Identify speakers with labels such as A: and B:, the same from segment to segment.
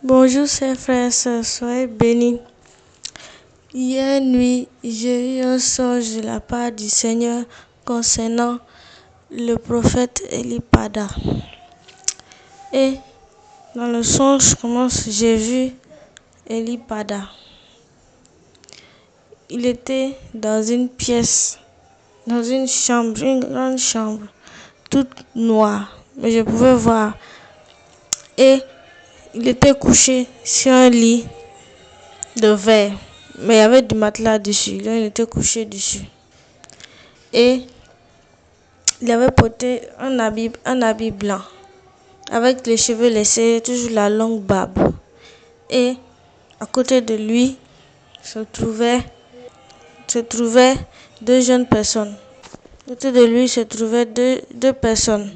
A: Bonjour, chers frères et sœurs, soyez bénis. Hier nuit, j'ai eu un songe de la part du Seigneur concernant le prophète Elipada. Et dans le songe, j'ai vu Elipada. Il était dans une pièce, dans une chambre, une grande chambre, toute noire, mais je pouvais voir. Et il était couché sur un lit de verre, mais il y avait du matelas dessus. Donc il était couché dessus. Et il avait porté un habit blanc, avec les cheveux laissés, toujours la longue barbe. Et à côté de lui se trouvaient deux jeunes personnes. À côté de lui se trouvaient deux personnes.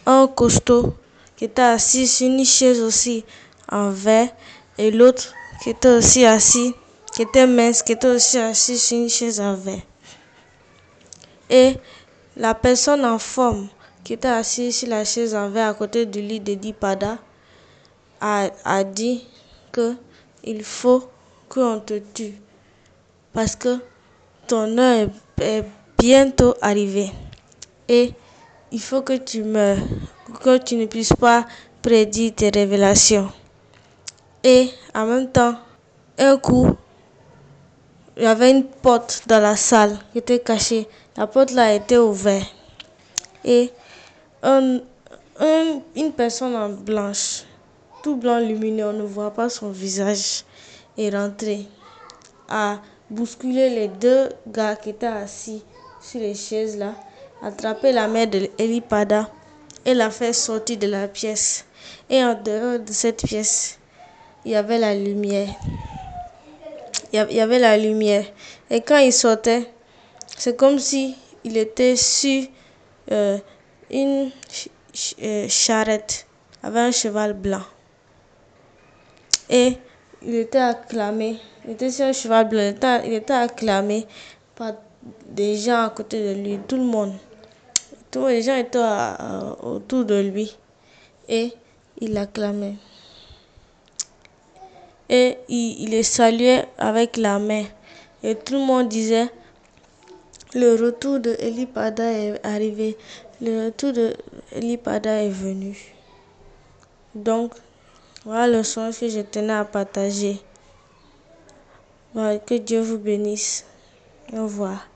A: Un costaud qui était assis sur une chaise aussi en verre, et l'autre qui était aussi assis, qui était mince, qui était aussi assis sur une chaise en verre. Et la personne en forme qui était assise sur la chaise en verre à côté du lit d'Elipada a dit que il faut qu'on te tue parce que ton heure est bientôt arrivée et il faut que tu meurs, que tu ne puisses pas prédire tes révélations. Et en même temps, un coup, il y avait une porte dans la salle qui était cachée. La porte là était ouverte. Et une personne en blanche, tout blanc lumineux, on ne voit pas son visage, est rentrée, a bousculé les deux gars qui étaient assis sur les chaises là, attrapé la main de Elipada et l'a fait sortir de la pièce. Et en dehors de cette pièce, il y avait la lumière. Il y avait la lumière. Et quand il sortait, c'est comme si il était sur une charrette avec un cheval blanc. Et il était acclamé. Il était sur un cheval blanc. Il était acclamé par des gens à côté de lui. Tout le monde. Tous les gens étaient autour de lui. Et il l'acclamait. Et il les saluait avec la main. Et tout le monde disait: le retour de Elipada est arrivé. Le retour de Elipada est venu. Donc, voilà le songe que je tenais à partager. Voilà, que Dieu vous bénisse. Au revoir.